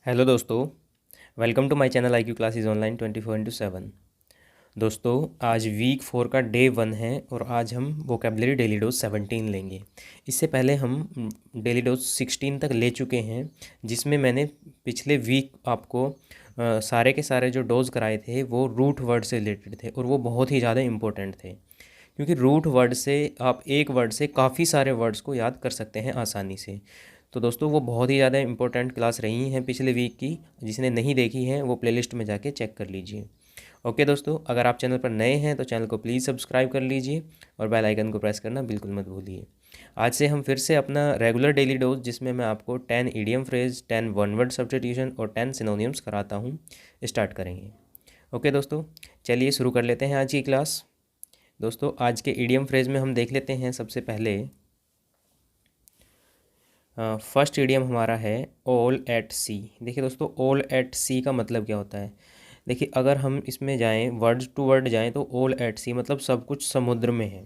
Hello दोस्तों, welcome to my channel I Q classes online 24/7। दोस्तों, आज वीक 4 का डे 1 है और आज हम वोकेबलरी डेली डोज 17 लेंगे। इससे पहले हम डेली डोज 16 तक ले चुके हैं, जिसमें मैंने पिछले वीक आपको सारे के सारे जो डोज कराए थे वो रूट वर्ड से रिलेटेड थे और वो बहुत ही ज़्यादा इम्पोर्टेंट थे, क्योंकि रूट वर्ड से आप एक वर्ड से काफ़ी सारे वर्ड्स को याद कर सकते हैं आसानी से। तो दोस्तों, वो बहुत ही ज़्यादा इंपॉर्टेंट क्लास रही हैं पिछले वीक की। जिसने नहीं देखी है वो प्लेलिस्ट में जाके चेक कर लीजिए। ओके दोस्तों, अगर आप चैनल पर नए हैं तो चैनल को प्लीज़ सब्सक्राइब कर लीजिए और बेल आइकन को प्रेस करना बिल्कुल मत भूलिए। आज से हम फिर से अपना रेगुलर डेली डोज, जिसमें मैं आपको 10 idiom phrase, 10 one word substitution और 10 सिनोनिम्स कराता हूँ, स्टार्ट करेंगे। ओके दोस्तों, चलिए शुरू कर लेते हैं आज की क्लास। दोस्तों, आज के ईडियम फ्रेज में हम देख लेते हैं सबसे पहले फर्स्ट ईडियम हमारा है ऑल एट सी। देखिए दोस्तों, ऑल एट सी का मतलब क्या होता है। देखिए, अगर हम इसमें जाएं, वर्ड टू वर्ड जाएं, तो ऑल एट सी मतलब सब कुछ समुद्र में है।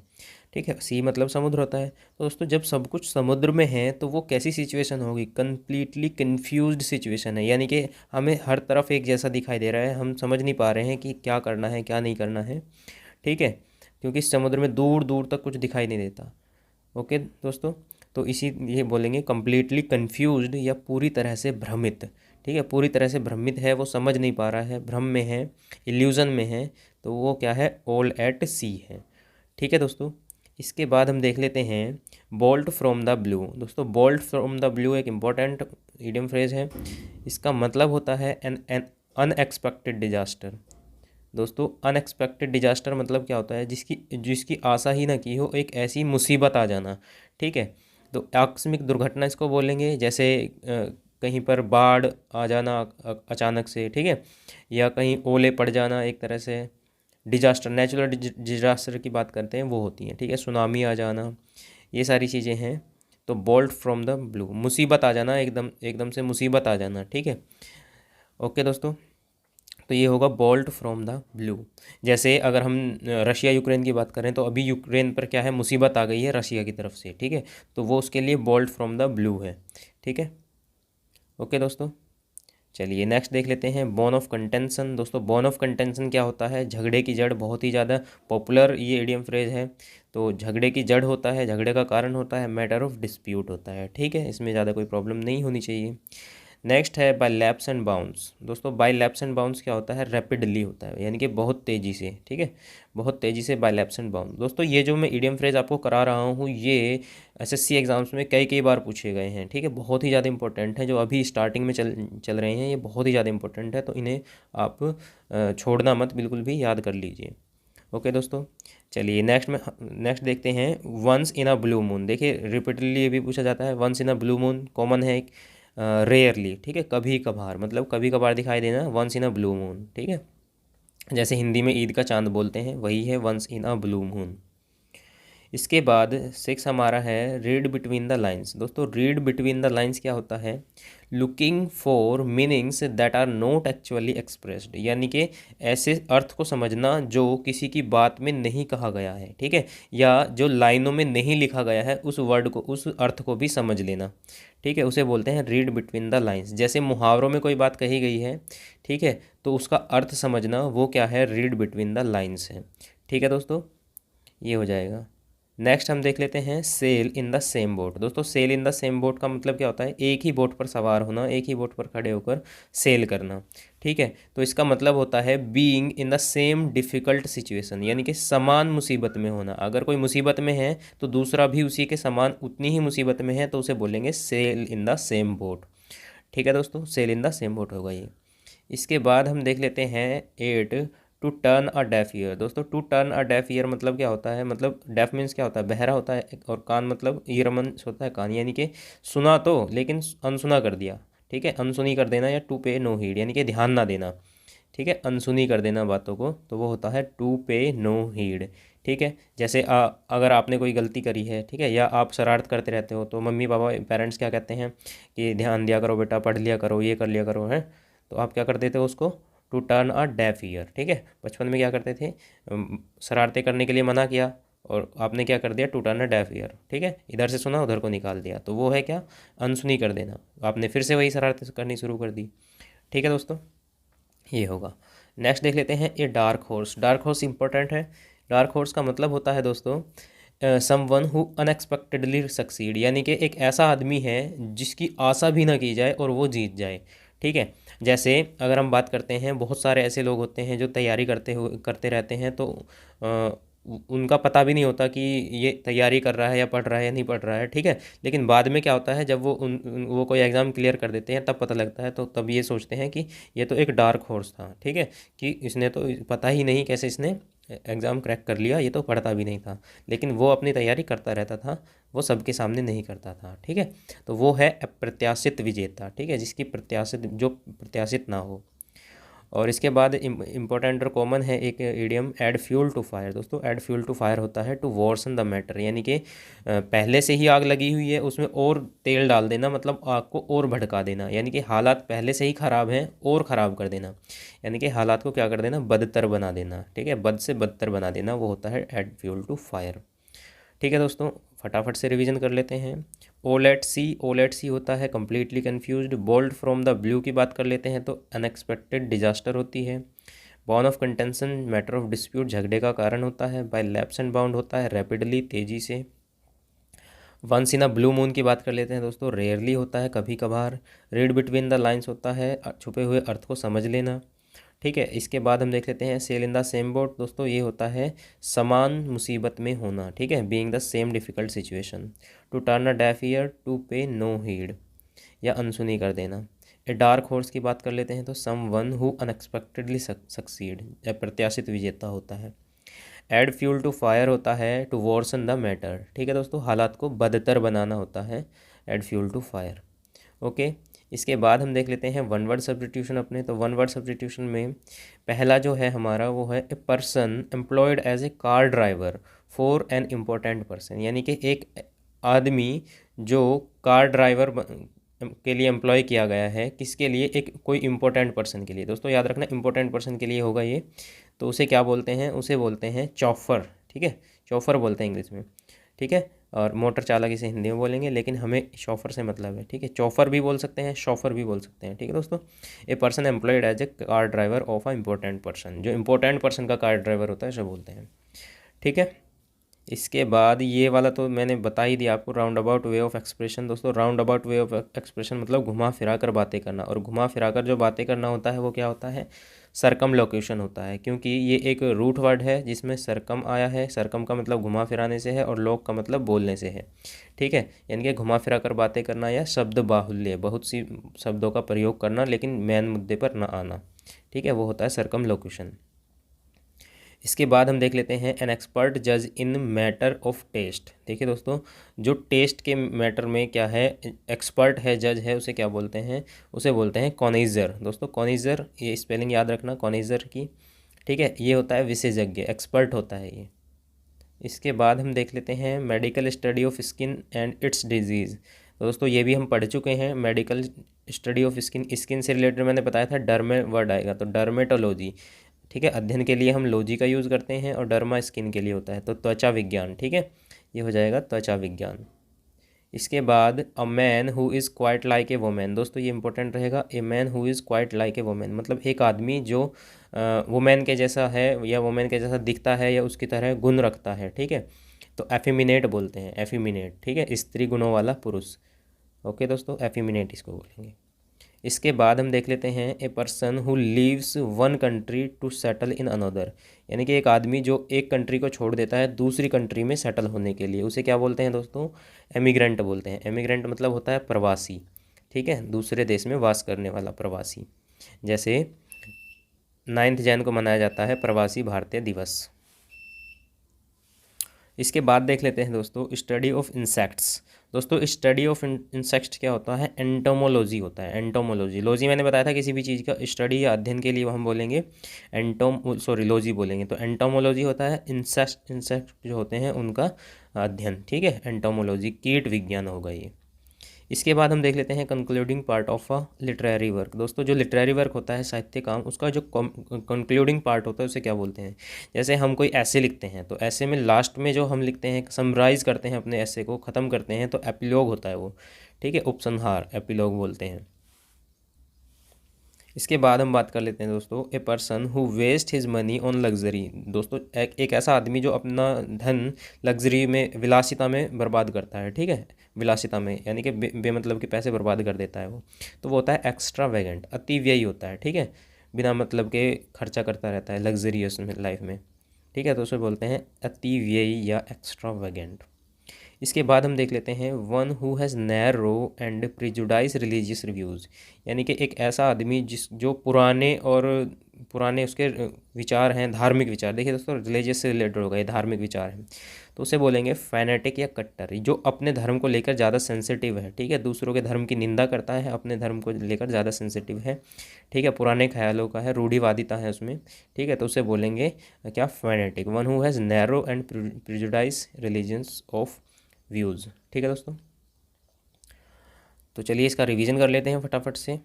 ठीक है, सी मतलब समुद्र होता है। तो दोस्तों, जब सब कुछ समुद्र में है तो वो कैसी सिचुएशन होगी? कंप्लीटली कन्फ्यूज्ड सिचुएशन है, यानी कि हमें हर तरफ एक जैसा दिखाई दे रहा है, हम समझ नहीं पा रहे हैं कि क्या करना है क्या नहीं करना है। ठीक है, क्योंकि समुद्र में दूर दूर तक कुछ दिखाई नहीं देता। ओके दोस्तों, तो इसी ये बोलेंगे कंप्लीटली कंफ्यूज्ड या पूरी तरह से भ्रमित। ठीक है, पूरी तरह से भ्रमित है, वो समझ नहीं पा रहा है, भ्रम में है, इल्यूज़न में है, तो वो क्या है? ऑल एट सी है। ठीक है दोस्तों, इसके बाद हम देख लेते हैं बोल्ट फ्रॉम द ब्लू। दोस्तों, बोल्ट फ्रॉम द ब्लू एक इम्पॉर्टेंट इडियम फ्रेज है। इसका मतलब होता है एन अनएक्सपेक्टेड डिजास्टर। दोस्तों, अनएक्सपेक्टेड डिजास्टर मतलब क्या होता है? जिसकी जिसकी आशा ही ना की हो, एक ऐसी मुसीबत आ जाना। ठीक है, तो आकस्मिक दुर्घटना इसको बोलेंगे। जैसे कहीं पर बाढ़ आ जाना अचानक से, ठीक है, या कहीं ओले पड़ जाना, एक तरह से डिजास्टर, नेचुरल डिजास्टर की बात करते हैं, वो होती हैं। ठीक है, सुनामी आ जाना, ये सारी चीज़ें हैं। तो बोल्ट फ्रॉम द ब्लू, मुसीबत आ जाना, एकदम एकदम से मुसीबत आ जाना। ठीक है, ओके दोस्तों, तो ये होगा बोल्ट फ्रॉम द ब्लू। जैसे अगर हम रशिया यूक्रेन की बात करें, तो अभी यूक्रेन पर क्या है? मुसीबत आ गई है रशिया की तरफ से। ठीक है, तो वो उसके लिए बोल्ट फ्रॉम द ब्लू है। ठीक है, ओके दोस्तों, चलिए नेक्स्ट देख लेते हैं बोन ऑफ कंटेंशन। दोस्तों, बोन ऑफ कंटेंशन क्या होता है? झगड़े की जड़। बहुत ही ज़्यादा पॉपुलर ये इडियम फ्रेज है। तो झगड़े की जड़ होता है, झगड़े का कारण होता है, मैटर ऑफ डिस्प्यूट होता है। ठीक है, इसमें ज़्यादा कोई प्रॉब्लम नहीं होनी चाहिए। नेक्स्ट है बाय लैप्स एंड बाउंड्स। दोस्तों, बाय लैप्स एंड बाउंड्स क्या होता है? रैपिडली होता है, यानी कि बहुत तेज़ी से। ठीक है, बहुत तेज़ी से बाय लैप्स एंड बाउंड। दोस्तों, ये जो मैं इडियम फ्रेज आपको करा रहा हूँ, ये एसएससी एग्जाम्स में कई कई बार पूछे गए हैं। ठीक है, बहुत ही ज़्यादा इंपॉर्टेंट है। जो अभी स्टार्टिंग में चल रहे हैं, ये बहुत ही ज़्यादा इंपॉर्टेंट है, तो इन्हें आप छोड़ना मत, बिल्कुल भी याद कर लीजिए। ओके दोस्तों, चलिए नेक्स्ट देखते हैं once in a blue moon. देखिए, रिपीटेडली ये भी पूछा जाता है। Once in a blue moon common है एक, रेयरली। ठीक है, कभी कभार, मतलब कभी कभार दिखाई देना, once in a blue moon. ठीक है, जैसे हिंदी में ईद का चांद बोलते हैं, वही है once in a blue moon. इसके बाद 6 हमारा है रीड बिटवीन द लाइंस। दोस्तों, रीड बिटवीन द लाइंस क्या होता है? Looking for meanings that are not actually expressed, यानी कि ऐसे अर्थ को समझना जो किसी की बात में नहीं कहा गया है। ठीक है, या जो लाइनों में नहीं लिखा गया है, उस वर्ड को, उस अर्थ को भी समझ लेना। ठीक है, उसे बोलते हैं रीड बिटवीन द लाइंस। जैसे मुहावरों में कोई बात कही गई है, ठीक है, तो उसका अर्थ समझना, वो क्या है? रीड बिटवीन द लाइंस है। ठीक है दोस्तों, ये हो जाएगा। नेक्स्ट हम देख लेते हैं sail in the same boat. दोस्तों, sail in the same boat का मतलब क्या होता है? एक ही बोट पर सवार होना, एक ही बोट पर खड़े होकर सेल करना। ठीक है, तो इसका मतलब होता है being in the same difficult situation, यानी कि समान मुसीबत में होना। अगर कोई मुसीबत में है तो दूसरा भी उसी के समान उतनी ही मुसीबत में है, तो उसे बोलेंगे sail in the same boat. ठीक है दोस्तों, sail in the same boat होगा ये। इसके बाद हम देख लेते हैं 8 to turn a deaf ear. दोस्तों, to turn a deaf ear मतलब क्या होता है? मतलब डेफ मीन्स क्या होता है? बहरा होता है, और कान मतलब ईयर मीन्स होता है कान, यानी कि सुना तो लेकिन अनसुना कर दिया। ठीक है, अनसुनी कर देना, या टू पे नो हीड, यानी कि ध्यान ना देना। ठीक है, अनसुनी कर देना बातों को, तो वो होता है टू पे नो हीड। ठीक है, जैसे अगर आपने कोई गलती करी है, ठीक है, या आप शरारत करते रहते हो, तो मम्मी पापा पेरेंट्स क्या कहते हैं कि ध्यान दिया करो बेटा, पढ़ लिया करो, ये कर लिया करो, है। तो आप क्या कर देते हो उसको? To turn a deaf ear. ठीक है, बचपन में क्या करते थे? शरारतें करने के लिए मना किया, और आपने क्या कर दिया, to turn a deaf ear, ठीक है, इधर से सुना उधर को निकाल दिया, तो वो है क्या, अनसुनी कर देना। आपने फिर से वही शरारतें करनी शुरू कर दी। ठीक है दोस्तों, ये होगा। नेक्स्ट देख लेते हैं ये dark horse. Dark horse important है। डार्क हॉर्स का मतलब होता है दोस्तों समवन हु अनएक्सपेक्टेडली सक्सीड, यानी कि एक ऐसा आदमी है जिसकी आशा भी ना की जाए और वो जीत जाए। ठीक है, जैसे अगर हम बात करते हैं, बहुत सारे ऐसे लोग होते हैं जो तैयारी करते रहते हैं, तो उनका पता भी नहीं होता कि ये तैयारी कर रहा है या पढ़ रहा है या नहीं पढ़ रहा है। ठीक है, लेकिन बाद में क्या होता है, जब वो कोई एग्ज़ाम क्लियर कर देते हैं तब पता लगता है, तो तब ये सोचते हैं कि ये तो एक डार्क हॉर्स था। ठीक है, कि इसने तो पता ही नहीं कैसे इसने एग्ज़ाम क्रैक कर लिया, ये तो पढ़ता भी नहीं था, लेकिन वो अपनी तैयारी करता रहता था, वो सबके सामने नहीं करता था। ठीक है, तो वो है अप्रत्याशित विजेता। ठीक है, जिसकी प्रत्याशित, जो प्रत्याशित ना हो। और इसके बाद इम्पोर्टेंट और कॉमन है एक idiom, add fuel to fire. दोस्तों ऐड फ्यूल टू फायर होता है टू वर्सन द मैटर, यानी कि पहले से ही आग लगी हुई है, उसमें और तेल डाल देना, मतलब आग को और भड़का देना, यानी कि हालात पहले से ही ख़राब हैं और ख़राब कर देना, यानी कि हालात को क्या कर देना, बदतर बना देना। ठीक है, बद से बदतर बना देना, वो होता है ऐड फ्यूल टू फायर। ठीक है दोस्तों, फटाफट से रिवीजन कर लेते हैं। ओल एट सी, ओल एट सी होता है completely confused. Bolt from the blue की बात कर लेते हैं तो अनएक्सपेक्टेड डिजास्टर होती है। Born of contention, matter of dispute, झगड़े का कारण होता है। बाय लैप्स एंड बाउंड होता है रैपिडली, तेज़ी से। Once in a blue moon की बात कर लेते हैं दोस्तों, रेयरली होता है कभी कभार। रीड बिटवीन द लाइन्स होता है छुपे हुए अर्थ को समझ लेना। ठीक है, इसके बाद हम देख लेते हैं sail in the same boat. दोस्तों ये होता है समान मुसीबत में होना। ठीक है, being the same difficult situation. To turn a deaf ear, to pay no heed, या अनसुनी कर देना। ए डार्क हॉर्स की बात कर लेते हैं तो सम वन हु अनएक्सपेक्टेडली सक्सीड, अप्रत्याशित विजेता होता है। एड फ्यूल टू फायर होता है टू वर्सन द मैटर। ठीक है दोस्तों, हालात को बदतर बनाना होता है add fuel to fire. Okay, इसके बाद हम देख लेते हैं वन वर्ड सब्स्टिट्यूशन अपने। तो वन वर्ड सब्स्टिट्यूशन में पहला जो है हमारा वो है a person employed as a car driver for an important person, यानी कि एक आदमी जो कार ड्राइवर के लिए एम्प्लॉय किया गया है, किसके लिए, एक कोई इम्पोर्टेंट पर्सन के लिए। दोस्तों याद रखना, इम्पोर्टेंट पर्सन के लिए होगा ये, तो उसे क्या बोलते हैं, उसे बोलते हैं चौफर। ठीक है, चौफर बोलते हैं इंग्लिश में। ठीक है, और मोटर चालक इसे हिंदी में बोलेंगे, लेकिन हमें शॉफर से मतलब है। ठीक है, चौफर भी बोल सकते हैं, शॉफर भी बोल सकते हैं। ठीक है दोस्तों, a person employed as a car driver of a important person, जो इम्पोर्टेंट पर्सन का कार ड्राइवर होता है उसे बोलते हैं। ठीक है, इसके बाद ये वाला तो मैंने बता ही दिया आपको, roundabout way of expression. दोस्तों roundabout way of expression मतलब घुमा फिरा कर बातें करना, और घुमा फिरा कर जो बातें करना होता है वो क्या होता है, सरकमलोक्यूशन होता है, क्योंकि ये एक रूट वर्ड है जिसमें सरकम आया है। सरकम का मतलब घुमा फिराने से है और लोक का मतलब बोलने से है। ठीक है, यानी कि घुमा फिरा कर बातें करना या शब्द बाहुल्य, बहुत सी शब्दों का प्रयोग करना लेकिन मेन मुद्दे पर ना आना। ठीक है, वो होता है सरकमलोक्यूशन। इसके बाद हम देख लेते हैं एन एक्सपर्ट जज इन मैटर ऑफ टेस्ट। देखिए दोस्तों, जो टेस्ट के मैटर में क्या है, एक्सपर्ट है, जज है, उसे क्या बोलते हैं, उसे बोलते हैं कॉनिजर। दोस्तों कॉनिजर, ये स्पेलिंग याद रखना कॉनिजर की। ठीक है, ये होता है विशेषज्ञ, एक्सपर्ट होता है ये। इसके बाद हम देख लेते हैं medical study of skin and its disease. दोस्तों ये भी हम पढ़ चुके हैं, medical study of skin, skin से रिलेटेड मैंने बताया था डर्मे वर्ड आएगा, तो डर्मेटोलॉजी। ठीक है, अध्ययन के लिए हम लॉजी का यूज़ करते हैं, और डर्मा स्किन के लिए होता है, तो त्वचा विज्ञान। ठीक है, ये हो जाएगा त्वचा विज्ञान। इसके बाद a man who is quite like A women. दोस्तों ये इंपॉर्टेंट रहेगा, ए man who is quite like A women मतलब एक आदमी जो वोमेन के जैसा है या वोमेन के जैसा दिखता है या उसकी तरह गुण रखता है। ठीक है, तो एफिमिनेट बोलते हैं, एफिमिनेट। ठीक है, स्त्री गुणों वाला पुरुष। ओके दोस्तों, एफिमिनेट इसको बोलेंगे। इसके बाद हम देख लेते हैं a person who leaves one country to settle in another, यानी कि एक आदमी जो एक कंट्री को छोड़ देता है दूसरी कंट्री में सेटल होने के लिए, उसे क्या बोलते हैं दोस्तों, एमिग्रेंट बोलते हैं। एमिग्रेंट मतलब होता है प्रवासी। ठीक है, दूसरे देश में वास करने वाला प्रवासी। जैसे 9 जैन को मनाया जाता है प्रवासी भारतीय दिवस। इसके बाद देख लेते हैं दोस्तों स्टडी ऑफ इंसेक्ट्स। दोस्तों स्टडी ऑफ इंसेक्ट्स क्या होता है, एंटोमोलॉजी होता है। एंटोमोलॉजी, लॉजी मैंने बताया था किसी भी चीज़ का स्टडी या अध्ययन के लिए हम बोलेंगे लॉजी बोलेंगे, तो एंटोमोलॉजी होता है इंसेक्ट जो होते हैं उनका अध्ययन। ठीक है, एंटोमोलॉजी कीट विज्ञान होगा ये। इसके बाद हम देख लेते हैं concluding part of a literary work. दोस्तों जो लिटरेरी वर्क होता है साहित्य काम, उसका जो कंक्लूडिंग पार्ट होता है उसे क्या बोलते हैं। जैसे हम कोई ऐसे लिखते हैं तो ऐसे में लास्ट में जो हम लिखते हैं, समराइज करते हैं अपने ऐसे को, ख़त्म करते हैं, तो एपिलॉग होता है वो, ठीक है, उपसंहार, एपिलॉग बोलते हैं। इसके बाद हम बात कर लेते हैं दोस्तों, a person who waste his money on luxury. दोस्तों एक ऐसा आदमी जो अपना धन लग्जरी में, विलासिता में बर्बाद करता है, ठीक है, विलासिता में यानी कि बेमतलब के पैसे बर्बाद कर देता है वो, तो वो होता है एक्स्ट्रा वैगेंट, अति व्ययी होता है, ठीक है, बिना मतलब के खर्चा करता रहता है लग्जरियस में लाइफ में, ठीक है, तो उसे बोलते हैं अति व्ययी या एक्स्ट्रा वैगेंट। इसके बाद हम देख लेते हैं one who has narrow and prejudiced religious reviews, यानी कि एक ऐसा आदमी जो पुराने उसके विचार हैं, धार्मिक विचार। देखिए दोस्तों रिलीजियस से रिलेटेड होगा, ये धार्मिक विचार हैं, तो उसे बोलेंगे फैनेटिक या कट्टर, जो अपने धर्म को लेकर ज़्यादा सेंसिटिव है, ठीक है, दूसरों के धर्म की निंदा करता है, अपने धर्म को लेकर ज़्यादा सेंसिटिव है, ठीक है, पुराने ख्यालों का है, रूढ़िवादिता है उसमें, ठीक है, तो उसे बोलेंगे क्या, fanatic. One who has narrow and prejudice religions of views, ठीक है दोस्तों। तो चलिए इसका रिवीजन कर लेते हैं फटाफट से।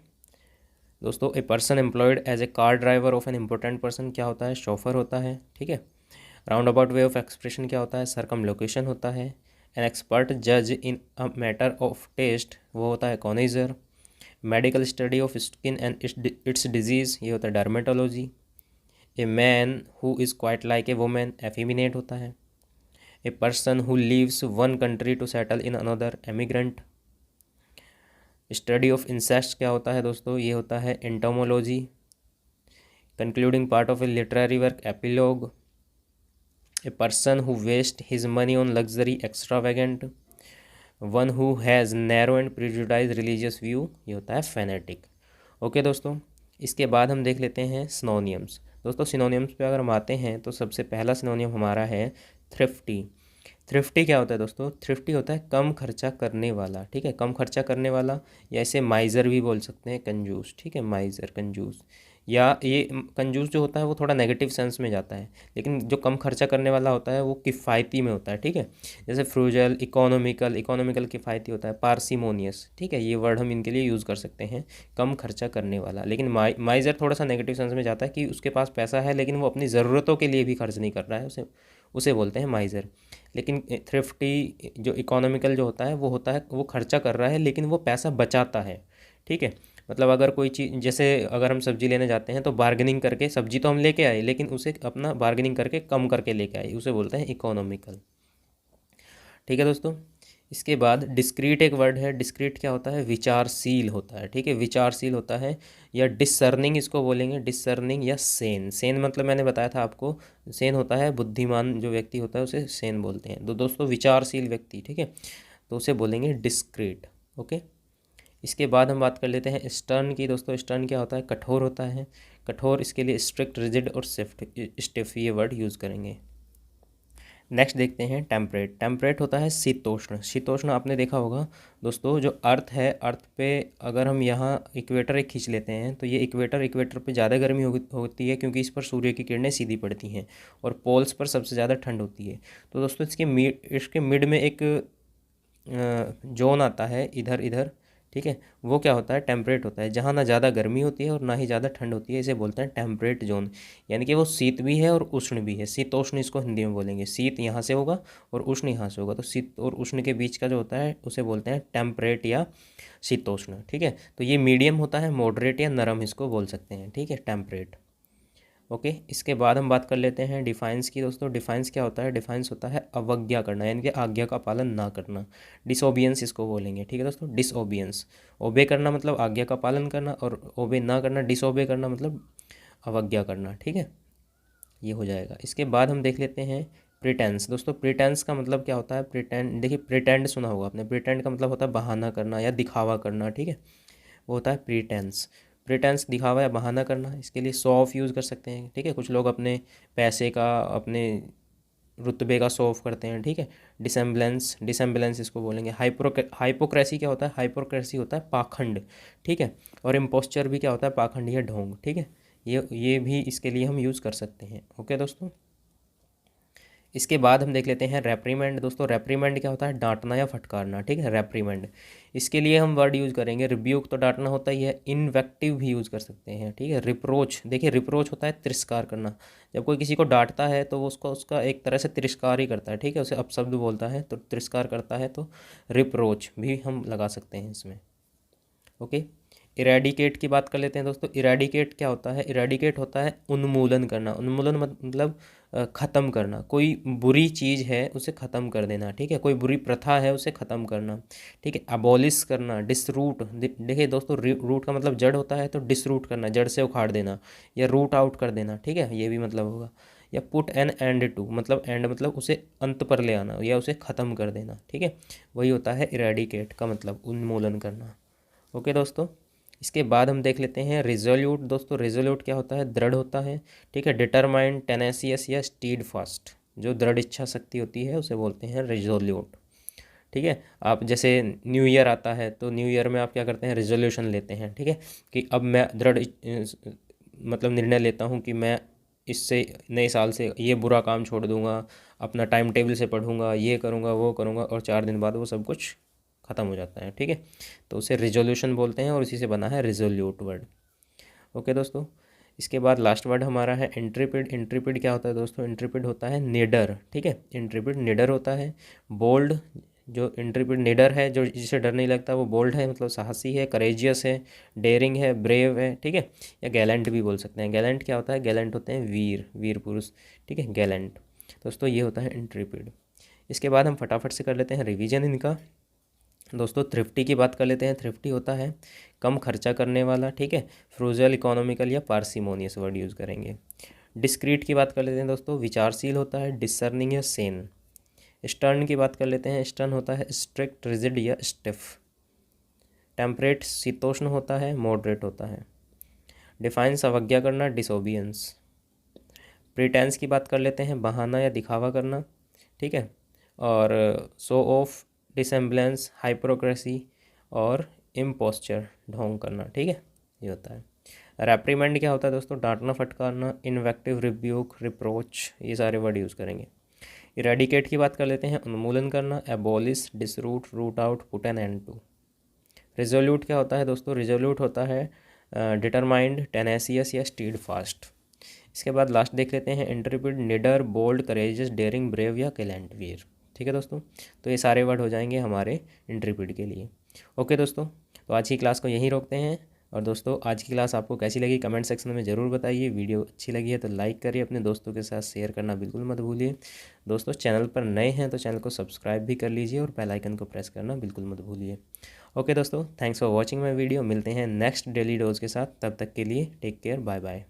दोस्तों a person employed as a car driver of an important person क्या होता है, शोफर होता है, ठीक है। Roundabout way of expression क्या होता है, सरकमलोकेशन होता है। एन एक्सपर्ट जज in a matter of taste वो होता है connoisseur. Medical study of skin and its diseases ये होता है dermatology. A man who is quite like a woman effeminate होता है। A person who leaves one country to settle in another emigrant. Study of insects क्या होता है दोस्तों, ये होता है entomology. Concluding part of a literary work epilogue. A person who waste his money on luxury extravagant. One who has narrow and prejudiced religious view ये होता है फैनेटिक। ओके दोस्तों, इसके बाद हम देख लेते हैं सिनोनियम्स। दोस्तों सिनोनियम्स पे अगर हम आते हैं तो सबसे पहला सिनोनियम हमारा है थ्रिफ्टी। थ्रिफ्टी क्या होता है दोस्तों, थ्रिफ्टी होता है कम खर्चा करने वाला, ठीक है, कम खर्चा करने वाला, या इसे माइज़र भी बोल सकते हैं, कंजूस, ठीक है, माइज़र कंजूस। या ये कंजूस जो होता है वो थोड़ा नेगेटिव सेंस में जाता है, लेकिन जो कम खर्चा करने वाला होता है वो किफ़ायती में होता है, ठीक है। जैसे फ्रूजल, इकोनॉमिकल, इकोनॉमिकल किफ़ायती होता है, पार्सिमोनियस, ठीक है, ये वर्ड हम इनके लिए यूज़ कर सकते हैं, कम खर्चा करने वाला। लेकिन माइज़र थोड़ा सा नेगेटिव सेंस में जाता है कि उसके पास पैसा है लेकिन वो अपनी ज़रूरतों के लिए भी खर्च नहीं कर रहा है, उसे उसे बोलते हैं माइज़र। लेकिन थ्रिफ्टी जो इकोनॉमिकल जो होता है वो होता है वो खर्चा कर रहा है लेकिन वो पैसा बचाता है, ठीक है। मतलब अगर कोई चीज़, जैसे अगर हम सब्ज़ी लेने जाते हैं तो बार्गेनिंग करके सब्ज़ी तो हम लेके आए लेकिन उसे अपना बार्गेनिंग करके कम करके लेके आए, उसे बोलते हैं इकोनॉमिकल, ठीक है दोस्तों। इसके बाद डिस्क्रीट एक वर्ड है, डिस्क्रीट क्या होता है, विचारशील होता है, ठीक है, विचारशील होता है, या डिसर्निंग इसको बोलेंगे, डिसर्निंग या सेन। सेन मतलब मैंने बताया था आपको, सेन होता है बुद्धिमान जो व्यक्ति होता है उसे सेन बोलते हैं। तो दोस्तों विचारशील व्यक्ति, ठीक है, तो उसे बोलेंगे डिस्क्रीट। ओके, इसके बाद हम बात कर लेते हैं स्टर्न की। दोस्तों स्टर्न क्या होता है, कठोर होता है, कठोर, इसके लिए स्ट्रिक्ट, रिजिड और स्टिफ ये वर्ड यूज़ करेंगे। नेक्स्ट देखते हैं टेम्परेट। टेम्परेट होता है शीतोष्ण। शीतोष्ण आपने देखा होगा दोस्तों, जो अर्थ है, अर्थ पे अगर हम यहाँ इक्वेटर एक खींच लेते हैं तो ये इक्वेटर पे ज़्यादा गर्मी होती है क्योंकि इस पर सूर्य की किरणें सीधी पड़ती हैं, और पोल्स पर सबसे ज़्यादा ठंड होती है। तो दोस्तों इसके मिड में एक जोन आता है इधर इधर, ठीक है, वो क्या होता है, टेम्परेट होता है, जहाँ ना ज़्यादा गर्मी होती है और ना ही ज़्यादा ठंड होती है, इसे बोलते हैं टेम्परेट जोन। यानी कि वो शीत भी है और उष्ण भी है, शीतोष्ण इसको हिंदी में बोलेंगे, शीत यहाँ से होगा और उष्ण यहाँ से होगा, तो शीत और उष्ण के बीच का जो होता है उसे बोलते हैं टेम्परेट या शीतोष्ण, ठीक है। तो ये मीडियम होता है, मॉडरेट या नरम इसको बोल सकते हैं, ठीक है, टेम्परेट। ओके, इसके बाद हम बात कर लेते हैं डिफाइंस की। दोस्तों डिफाइंस क्या होता है, डिफाइंस होता है अवज्ञा करना, यानी कि आज्ञा का पालन ना करना, डिसोबियंस इसको बोलेंगे, ठीक है दोस्तों, डिसोबियंस। ओबे करना मतलब आज्ञा का पालन करना, और ओबे ना करना, डिसोबे करना मतलब अवज्ञा करना, ठीक है, ये हो जाएगा। इसके बाद हम देख लेते हैं प्रिटेंस। दोस्तों प्रिटेंस का मतलब क्या होता है, प्रिटेंड, देखिए प्रिटेंड सुना होगा आपने, प्रिटेंड का मतलब होता है बहाना करना या दिखावा करना, ठीक है, वो होता है प्रिटेंस। प्रिटेंस दिखावा या बहाना करना, इसके लिए शो ऑफ यूज़ कर सकते हैं, ठीक है, कुछ लोग अपने पैसे का, अपने रुतबे का शो ऑफ करते हैं, ठीक है। डिसेम्बलेंस, डिसेम्बलेंस इसको बोलेंगे। हाइपोक्रेसी क्या होता है, हाइपोक्रेसी होता है पाखंड, ठीक है, और इम्पोस्चर भी क्या होता है, पाखंड या ढोंग, ठीक है, ये भी इसके लिए हम यूज़ कर सकते हैं। ओके दोस्तों, इसके बाद हम देख लेते हैं रेप्रीमेंड। दोस्तों रेप्रीमेंड क्या होता है? डांटना या फटकारना, ठीक है, रेप्रीमेंड। इसके लिए हम वर्ड यूज़ करेंगे, रिब्यूक तो डांटना होता ही है, इन्वेक्टिव भी यूज़ कर सकते हैं, ठीक है। रिप्रोच, देखिए रिप्रोच होता है तिरस्कार करना। जब कोई किसी को डांटता है तो वो उसको उसका एक तरह से तिरस्कार ही करता है, ठीक है, उसे अपशब्द बोलता है तो तिरस्कार करता है, तो रिप्रोच भी हम लगा सकते हैं इसमें। ओके। इरेडिकेट की बात कर लेते हैं दोस्तों। इरेडिकेट क्या होता है? इरेडिकेट होता है उन्मूलन करना। उन्मूलन मतलब ख़त्म करना। कोई बुरी चीज़ है उसे ख़त्म कर देना, ठीक है, कोई बुरी प्रथा है उसे ख़त्म करना, ठीक है। अबॉलिश करना, डिसरूट, देखिए दोस्तों रूट का मतलब जड़ होता है, तो डिसरूट करना, जड़ से उखाड़ देना या रूट आउट कर देना, ठीक है, ये भी मतलब होगा। या पुट एन एंड टू, मतलब एंड मतलब उसे अंत पर ले आना या उसे ख़त्म कर देना, ठीक है, वही होता है इरेडिकेट का मतलब उन्मूलन करना। ओके दोस्तों, इसके बाद हम देख लेते हैं रिजोल्यूट। दोस्तों रिजोल्यूट क्या होता है? दृढ़ होता है, ठीक है, डिटरमाइंड, टेनेसियस या स्टीड फास्ट। जो दृढ़ इच्छा शक्ति होती है उसे बोलते हैं रिजोल्यूट, ठीक है। आप जैसे न्यू ईयर आता है तो न्यू ईयर में आप क्या करते हैं? रिजोल्यूशन लेते हैं, ठीक है, कि अब मैं दृढ़ मतलब निर्णय लेता हूँ कि मैं इससे नए साल से ये बुरा काम छोड़ दूंगा, अपना टाइम टेबल से पढ़ूंगा, ये करूँगा वो करूँगा, और 4 दिन बाद वो सब कुछ ख़त्म हो जाता है, ठीक है। तो उसे रिजोल्यूशन बोलते हैं और इसी से बना है रिजोल्यूट वर्ड। ओके दोस्तों, इसके बाद लास्ट वर्ड हमारा है इंट्रिपिड। इंट्रिपिड क्या होता है दोस्तों? इंट्रिपिड होता है निडर, ठीक है, इंट्रिपिड निडर होता है। बोल्ड, जो इंट्रिपिड निडर है, जो जिसे डर नहीं लगता, वो बोल्ड है, मतलब साहसी है, करेजियस है, डेयरिंग है, ब्रेव है, ठीक है, या गैलेंट भी बोल सकते हैं। गैलेंट क्या होता है? गैलेंट होते हैं वीर, वीर पुरुष, ठीक है, गैलेंट। दोस्तों ये होता है इंट्रिपिड। इसके बाद हम फटाफट से कर लेते हैं रिवीजन इनका। दोस्तों थ्रिफ्टी की बात कर लेते हैं। थ्रिफ्टी होता है कम खर्चा करने वाला, ठीक है, फ्रूजल, इकोनॉमिकल या पार्सिमोनियस वर्ड यूज़ करेंगे। डिस्क्रीट की बात कर लेते हैं दोस्तों, विचारशील होता है, डिसर्निंग या सेन। स्टर्न की बात कर लेते हैं। स्टर्न होता है स्ट्रिक्ट, रिजिड या स्टिफ। टेम्परेट शीतोष्ण होता है, मॉडरेट होता है। डिफाइंस अवज्ञा करना, डिसोबियंस। प्रिटेंस की बात कर लेते हैं, बहाना या दिखावा करना, ठीक है, और शो ऑफ, डिसेम्बलेंस, हाइपोक्रेसी और इम्पोस्चर, ढोंग करना, ठीक है, ये होता है। रेप्रीमेंड क्या होता है दोस्तों? डांटना फटकारना, इन्वेक्टिव, रिब्यूक, रिप्रोच, ये सारे वर्ड यूज़ करेंगे। इरेडिकेट की बात कर लेते हैं, उन्मूलन करना, abolish, disroot, root out, put an end to. Resolute क्या होता है दोस्तों? रिजोल्यूट होता है डिटरमाइंड, टेनेसियस या स्टीड फास्ट। इसके बाद लास्ट देख लेते हैं इंट्रिपिड, निडर, बोल्ड, करेजियस, डेयरिंग, ब्रेव या कैलेंट, वीर, ठीक है दोस्तों। तो ये सारे वर्ड हो जाएंगे हमारे इंट्रिपिड के लिए। ओके दोस्तों, तो आज की क्लास को यहीं रोकते हैं। और दोस्तों आज की क्लास आपको कैसी लगी कमेंट सेक्शन में ज़रूर बताइए। वीडियो अच्छी लगी है तो लाइक करिए, अपने दोस्तों के साथ शेयर करना बिल्कुल मत भूलिए। दोस्तों चैनल पर नए हैं तो चैनल को सब्सक्राइब भी कर लीजिए और बेल आइकन को प्रेस करना बिल्कुल मत भूलिए। ओके दोस्तों, thanks for watching my video. मिलते हैं नेक्स्ट डेली डोज के साथ, तब तक के लिए टेक केयर, बाय बाय।